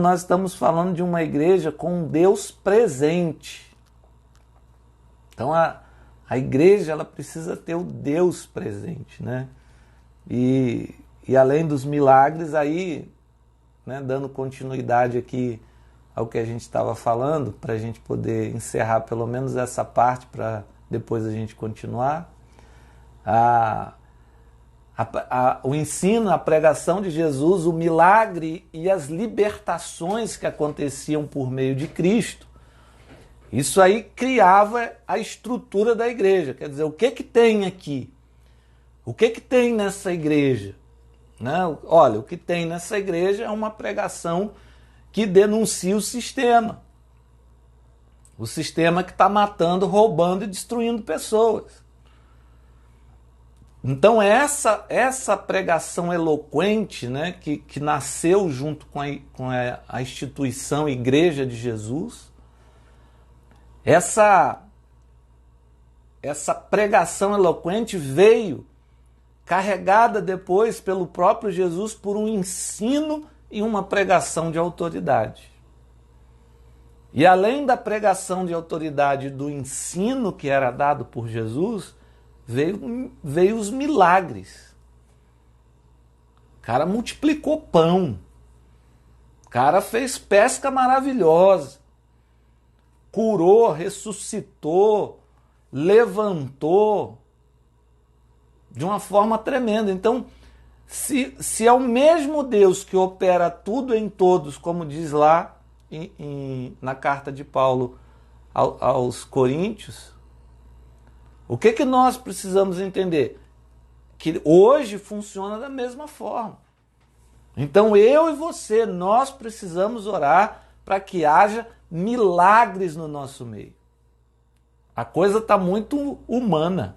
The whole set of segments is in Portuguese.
Nós estamos falando de uma igreja com Deus presente. Então a igreja ela precisa ter o Deus presente, né? E além dos milagres, aí, né, dando continuidade aqui ao que a gente estava falando, para a gente poder encerrar pelo menos essa parte, para depois a gente continuar. O ensino, a pregação de Jesus, o milagre e as libertações que aconteciam por meio de Cristo, isso aí criava a estrutura da igreja. Quer dizer, o que tem aqui? O que tem nessa igreja? Né? Olha, o que tem nessa igreja é uma pregação que denuncia o sistema. O sistema que está matando, roubando e destruindo pessoas. Então essa pregação eloquente, né, que nasceu junto com a instituição Igreja de Jesus, essa pregação eloquente veio carregada depois pelo próprio Jesus por um ensino e uma pregação de autoridade. E além da pregação de autoridade e do ensino que era dado por Jesus, veio os milagres. O cara multiplicou pão. O cara fez pesca maravilhosa. Curou, ressuscitou, levantou de uma forma tremenda. Então, se é o mesmo Deus que opera tudo em todos, como diz lá na carta de Paulo aos Coríntios, o que nós precisamos entender? Que hoje funciona da mesma forma. Então eu e você, nós precisamos orar para que haja milagres no nosso meio. A coisa está muito humana.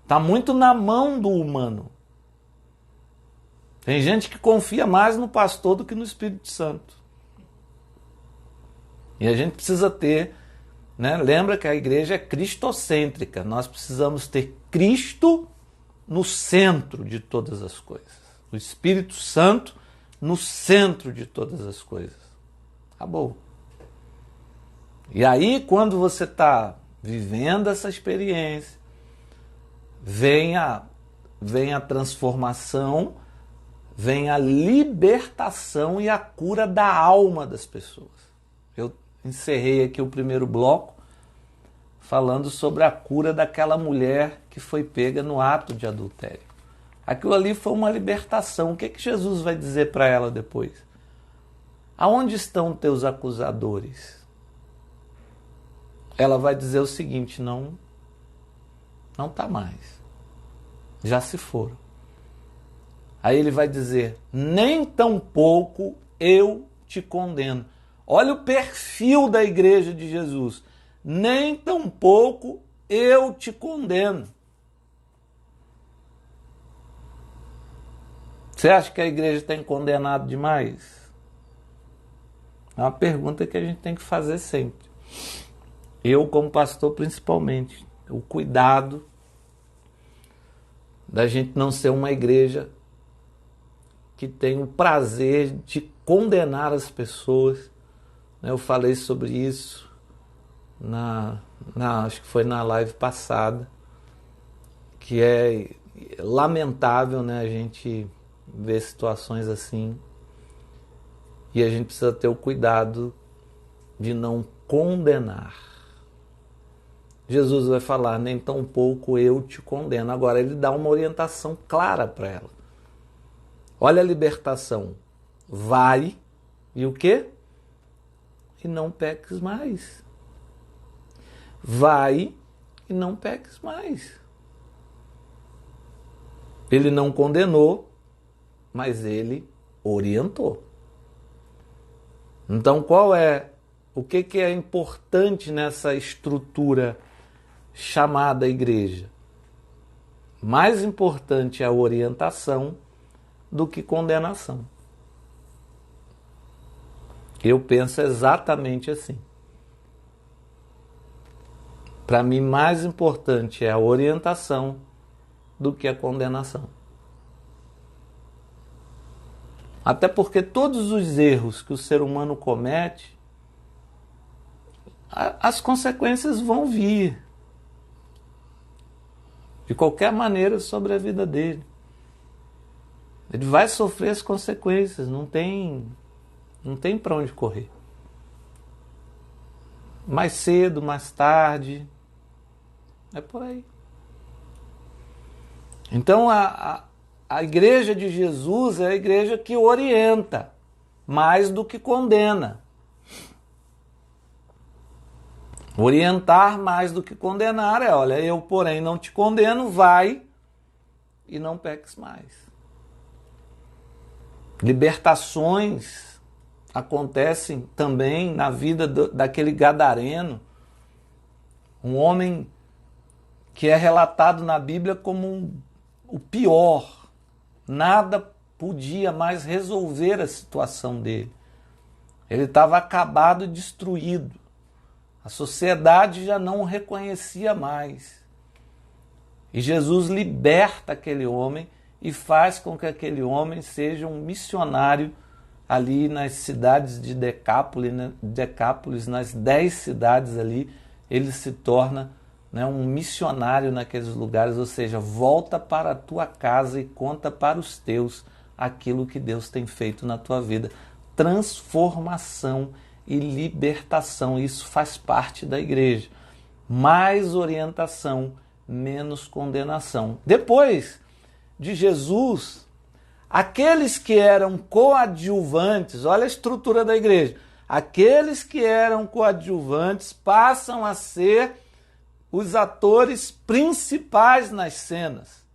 Está muito na mão do humano. Tem gente que confia mais no pastor do que no Espírito Santo. E a gente precisa ter, né? Lembra que a igreja é cristocêntrica. Nós precisamos ter Cristo no centro de todas as coisas. O Espírito Santo no centro de todas as coisas. Acabou. E aí, quando você está vivendo essa experiência, vem a transformação, vem a libertação e a cura da alma das pessoas. Eu encerrei aqui o primeiro bloco falando sobre a cura daquela mulher que foi pega no ato de adultério. Aquilo ali foi uma libertação. O que Jesus vai dizer para ela depois? Aonde estão teus acusadores? Ela vai dizer o seguinte: não está mais. Já se foram. Aí ele vai dizer: nem tampouco eu te condeno. Olha o perfil da igreja de Jesus. Nem tampouco eu te condeno. Você acha que a igreja tem condenado demais? É uma pergunta que a gente tem que fazer sempre. Eu, como pastor, principalmente. O cuidado da gente não ser uma igreja que tem o prazer de condenar as pessoas. Eu falei sobre isso acho que foi na live passada, que é lamentável, né, a gente ver situações assim, e a gente precisa ter o cuidado de não condenar. Jesus vai falar: nem tampouco eu te condeno. Agora ele dá uma orientação clara para ela. Olha a libertação. Vai e o quê? E não peques mais. Vai e não peques mais. Ele não condenou, mas ele orientou. Então o que é importante nessa estrutura chamada igreja? Mais importante é a orientação do que condenação. Eu penso exatamente assim. Para mim, mais importante é a orientação do que a condenação. Até porque todos os erros que o ser humano comete, as consequências vão vir de qualquer maneira sobre a vida dele. Ele vai sofrer as consequências, não tem para onde correr. Mais cedo, mais tarde, é por aí. Então a igreja de Jesus é a igreja que orienta mais do que condena. Orientar mais do que condenar é, olha, eu porém não te condeno, vai e não peques mais. Libertações acontecem também na vida daquele gadareno, um homem que é relatado na Bíblia como o pior. Nada podia mais resolver a situação dele. Ele estava acabado e destruído. A sociedade já não o reconhecia mais. E Jesus liberta aquele homem e faz com que aquele homem seja um missionário ali nas cidades de Decápolis, nas 10 cidades ali, ele se torna, né, um missionário naqueles lugares, ou seja, volta para a tua casa e conta para os teus aquilo que Deus tem feito na tua vida. Transformação e libertação, isso faz parte da igreja. Mais orientação, menos condenação. Depois de Jesus, aqueles que eram coadjuvantes, olha a estrutura da igreja, aqueles que eram coadjuvantes passam a ser os atores principais nas cenas.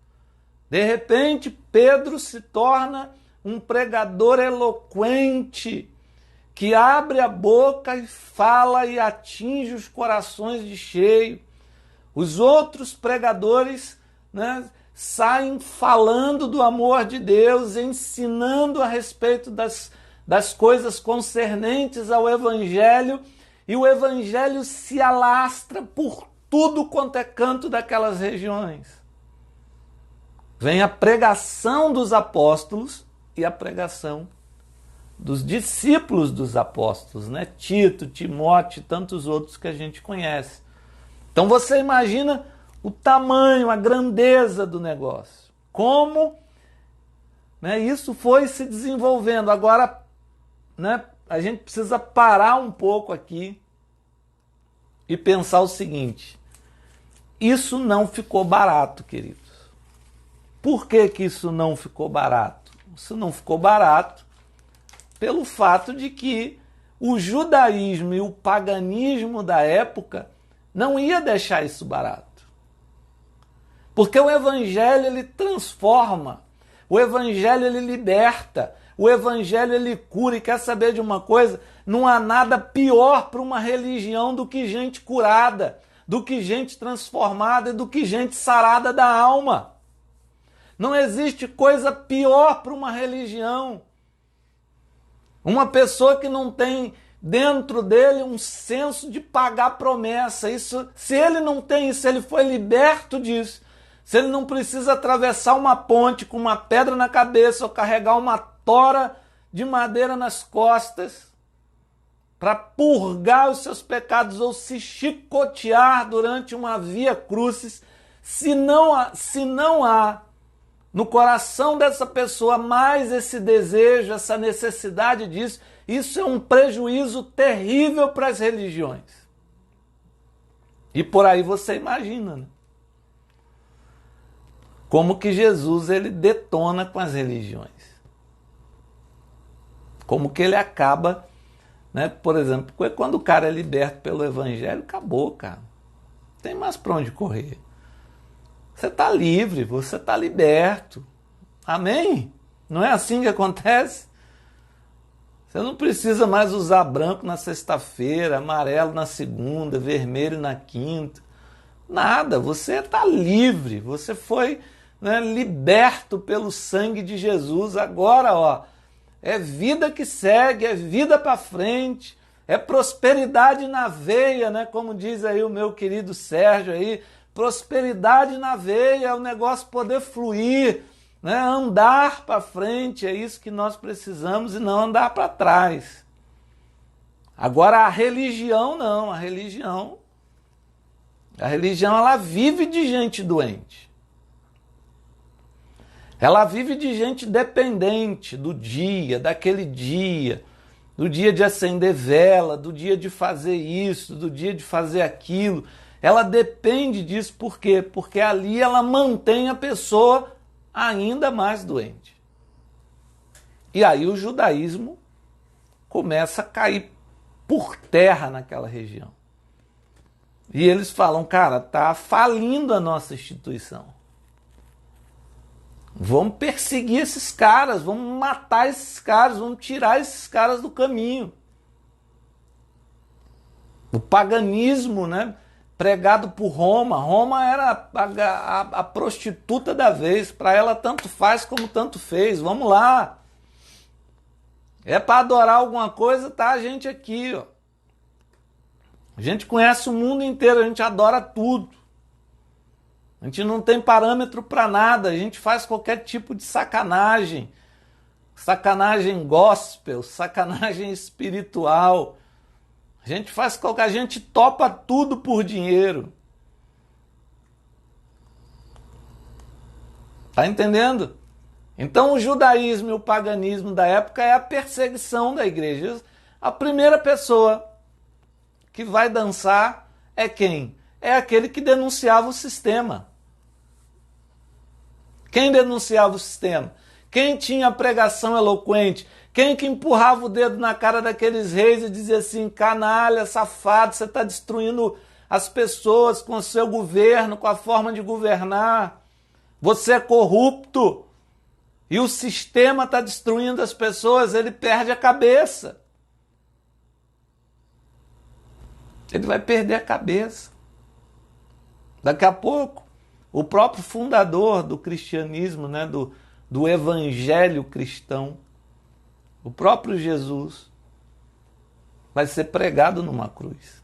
De repente, Pedro se torna um pregador eloquente, que abre a boca e fala e atinge os corações de cheio. Os outros pregadores, né, saem falando do amor de Deus, ensinando a respeito das coisas concernentes ao Evangelho, e o Evangelho se alastra por tudo quanto é canto daquelas regiões. Vem a pregação dos apóstolos e a pregação dos discípulos dos apóstolos, né? Tito, Timóteo e tantos outros que a gente conhece. Então você imagina o tamanho, a grandeza do negócio. Como, né, isso foi se desenvolvendo. Agora, né, a gente precisa parar um pouco aqui e pensar o seguinte: isso não ficou barato, queridos. Por que que isso não ficou barato? Isso não ficou barato pelo fato de que o judaísmo e o paganismo da época não ia deixar isso barato. Porque o evangelho ele transforma, o evangelho ele liberta, o evangelho ele cura. E quer saber de uma coisa? Não há nada pior para uma religião do que gente curada, do que gente transformada e do que gente sarada da alma. Não existe coisa pior para uma religião. Uma pessoa que não tem dentro dele um senso de pagar promessa. Isso, se ele não tem isso, se ele foi liberto disso, se ele não precisa atravessar uma ponte com uma pedra na cabeça ou carregar uma tora de madeira nas costas para purgar os seus pecados ou se chicotear durante uma via crucis, se não há no coração dessa pessoa mais esse desejo, essa necessidade disso, isso é um prejuízo terrível para as religiões. E por aí você imagina, né? Como que Jesus ele detona com as religiões. Como que ele acaba, né? Por exemplo, quando o cara é liberto pelo evangelho, acabou, cara. Não tem mais para onde correr. Você está livre, você está liberto. Amém? Não é assim que acontece? Você não precisa mais usar branco na sexta-feira, amarelo na segunda, vermelho na quinta. Nada, você está livre. Você foi, né, liberto pelo sangue de Jesus. Agora, ó, é vida que segue, é vida para frente, é prosperidade na veia, né? Como diz aí o meu querido Sérgio aí, prosperidade na veia, é o negócio poder fluir, né? Andar para frente é isso que nós precisamos e não andar para trás. Agora a religião não, a religião ela vive de gente doente. Ela vive de gente dependente do dia, daquele dia, do dia de acender vela, do dia de fazer isso, do dia de fazer aquilo. Ela depende disso, por quê? Porque ali ela mantém a pessoa ainda mais doente. E aí o judaísmo começa a cair por terra naquela região. E eles falam, cara, tá falindo a nossa instituição. Vamos perseguir esses caras, vamos matar esses caras, vamos tirar esses caras do caminho. O paganismo, né, pregado por Roma. Roma era a prostituta da vez. Para ela tanto faz como tanto fez. Vamos lá. É para adorar alguma coisa, tá a gente aqui, ó. A gente conhece o mundo inteiro, a gente adora tudo. A gente não tem parâmetro para nada, a gente faz qualquer tipo de sacanagem. Sacanagem gospel, sacanagem espiritual. A gente faz qualquer, a gente topa tudo por dinheiro. Tá entendendo? Então o judaísmo e o paganismo da época é a perseguição da igreja. A primeira pessoa que vai dançar é quem? É aquele que denunciava o sistema. Quem denunciava o sistema? Quem tinha a pregação eloquente? Quem que empurrava o dedo na cara daqueles reis e dizia assim, canalha, safado, você está destruindo as pessoas com o seu governo, com a forma de governar. Você é corrupto. E o sistema está destruindo as pessoas, ele perde a cabeça. Ele vai perder a cabeça. Daqui a pouco, o próprio fundador do cristianismo, né, do evangelho cristão, o próprio Jesus, vai ser pregado numa cruz.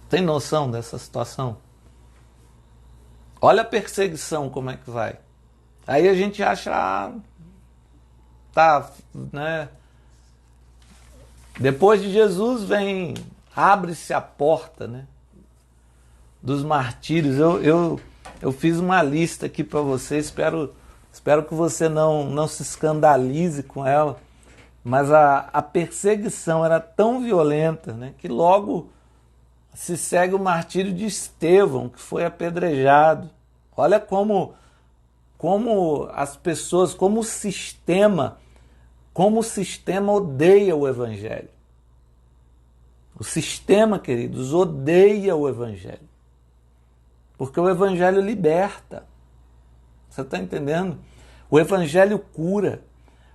Tem noção dessa situação? Olha a perseguição, como é que vai. Aí a gente acha, né? Depois de Jesus abre-se a porta, né, dos martírios. Eu fiz uma lista aqui para você, espero que você não se escandalize com ela, mas a perseguição era tão violenta, né, que logo se segue o martírio de Estevão, que foi apedrejado. Olha como as pessoas, como o sistema odeia o evangelho. O sistema, queridos, odeia o evangelho. Porque o evangelho liberta. Você está entendendo? O evangelho cura.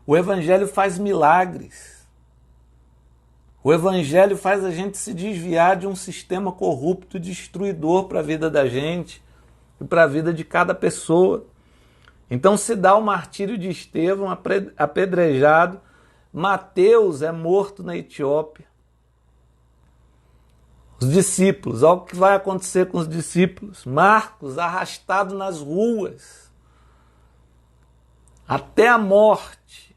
O evangelho faz milagres. O evangelho faz a gente se desviar de um sistema corrupto e destruidor para a vida da gente e para a vida de cada pessoa. Então se dá o martírio de Estevão, apedrejado. Mateus é morto na Etiópia. Os discípulos, olha o que vai acontecer com os discípulos. Marcos arrastado nas ruas, até a morte,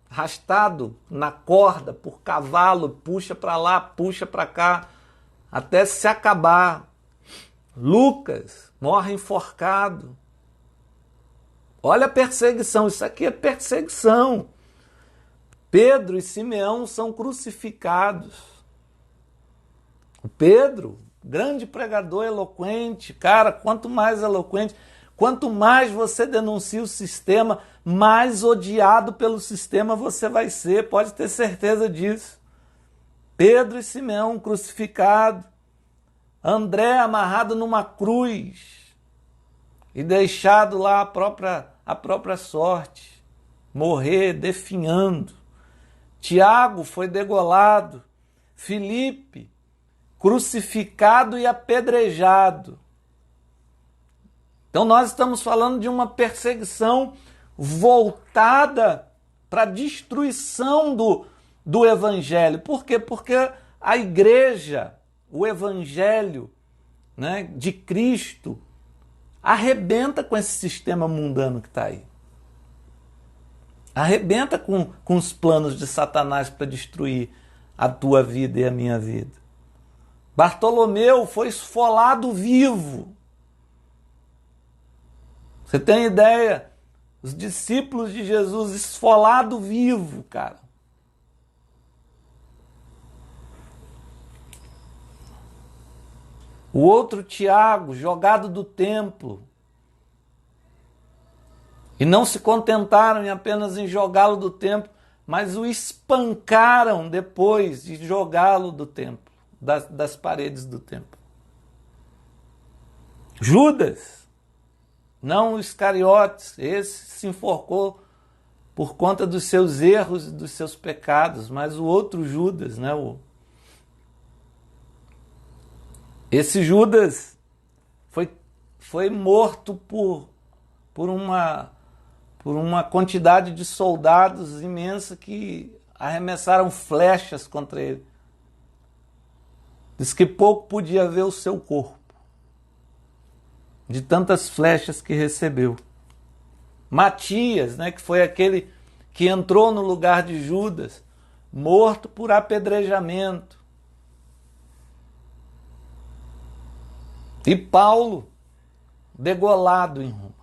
arrastado na corda por cavalo, puxa para lá, puxa para cá, até se acabar. Lucas morre enforcado. Olha a perseguição, isso aqui é perseguição. Pedro e Simeão são crucificados. O Pedro, grande pregador eloquente, cara, quanto mais eloquente, quanto mais você denuncia o sistema, mais odiado pelo sistema você vai ser, pode ter certeza disso. Pedro e Simeão crucificados, André amarrado numa cruz e deixado lá a própria sorte, morrer definhando. Tiago foi degolado, Filipe crucificado e apedrejado. Então nós estamos falando de uma perseguição voltada para a destruição do evangelho. Por quê? Porque a igreja, o evangelho, né, de Cristo, arrebenta com esse sistema mundano que está aí. Arrebenta com os planos de Satanás para destruir a tua vida e a minha vida. Bartolomeu foi esfolado vivo. Você tem ideia? Os discípulos de Jesus esfolado vivo, cara. O outro Tiago, jogado do templo. E não se contentaram em apenas em jogá-lo do templo, mas o espancaram depois de jogá-lo do templo, das paredes do templo. Judas, não o Iscariotes, esse se enforcou por conta dos seus erros e dos seus pecados, mas o outro Judas, né, esse Judas foi morto por uma quantidade de soldados imensa que arremessaram flechas contra ele. Diz que pouco podia ver o seu corpo, de tantas flechas que recebeu. Matias, né, que foi aquele que entrou no lugar de Judas, morto por apedrejamento. E Paulo, degolado em Roma.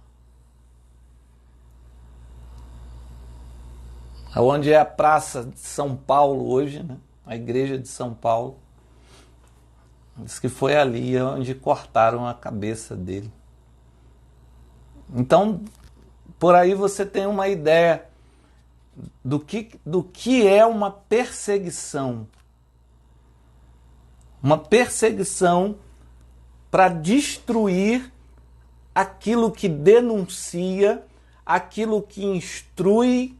Onde é a Praça de São Paulo hoje, né? A Igreja de São Paulo. Diz que foi ali onde cortaram a cabeça dele. Então, por aí você tem uma ideia do que é uma perseguição. Uma perseguição para destruir aquilo que denuncia, aquilo que instrui,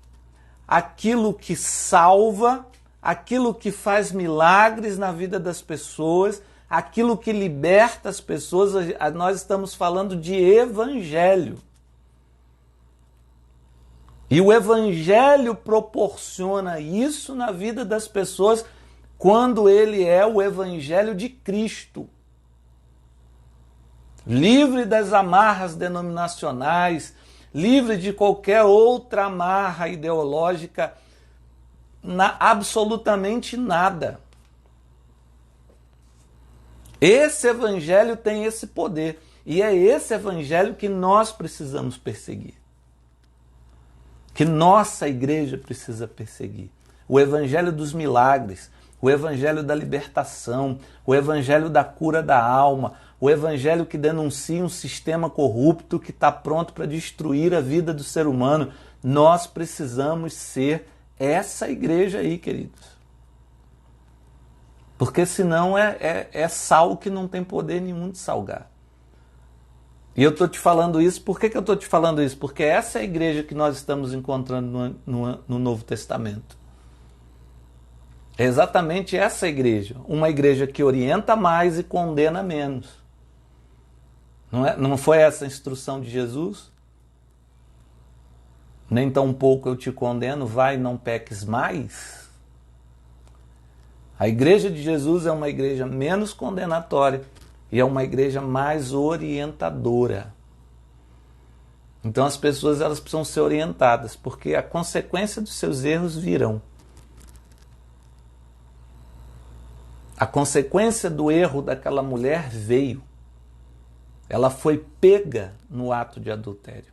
aquilo que salva, aquilo que faz milagres na vida das pessoas, aquilo que liberta as pessoas. Nós estamos falando de evangelho. E o evangelho proporciona isso na vida das pessoas quando ele é o evangelho de Cristo. Livre das amarras denominacionais, livre de qualquer outra amarra ideológica, absolutamente nada. Esse evangelho tem esse poder, e é esse evangelho que nós precisamos perseguir. Que nossa igreja precisa perseguir. O evangelho dos milagres, o evangelho da libertação, o evangelho da cura da alma, o evangelho que denuncia um sistema corrupto que está pronto para destruir a vida do ser humano. Nós precisamos ser essa igreja aí, queridos. Porque senão é sal que não tem poder nenhum de salgar. E eu estou te falando isso, por que eu estou te falando isso? Porque essa é a igreja que nós estamos encontrando no Novo Testamento. É exatamente essa igreja. Uma igreja que orienta mais e condena menos. Não foi essa a instrução de Jesus? Nem tão pouco eu te condeno, vai, não peques mais. A igreja de Jesus é uma igreja menos condenatória e é uma igreja mais orientadora. Então as pessoas elas precisam ser orientadas, porque a consequência dos seus erros virão. A consequência do erro daquela mulher veio. Ela foi pega no ato de adultério.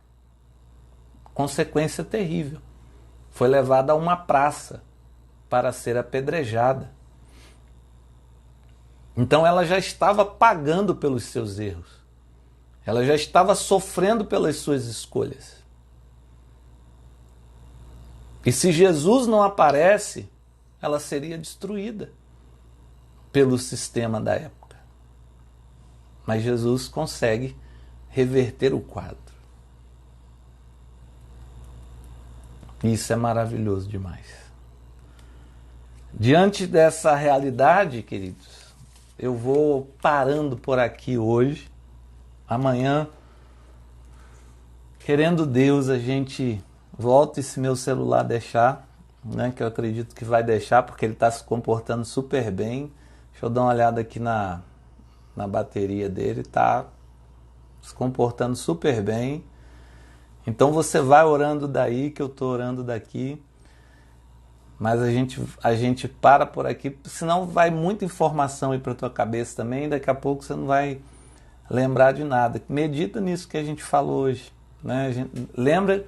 Consequência terrível. Foi levada a uma praça para ser apedrejada. Então ela já estava pagando pelos seus erros. Ela já estava sofrendo pelas suas escolhas. E se Jesus não aparece, ela seria destruída pelo sistema da época. Mas Jesus consegue reverter o quadro. Isso é maravilhoso demais. Diante dessa realidade, queridos, eu vou parando por aqui hoje. Amanhã, querendo Deus, a gente volta, e se meu celular deixar, né, que eu acredito que vai deixar, porque ele está se comportando super bem. Deixa eu dar uma olhada aqui na bateria dele, tá se comportando super bem. Então você vai orando daí, que eu estou orando daqui. Mas a gente para por aqui, senão vai muita informação aí para tua cabeça também, e daqui a pouco você não vai lembrar de nada. Medita nisso que a gente falou hoje, né? Lembra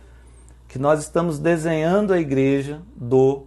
que nós estamos desenhando a igreja do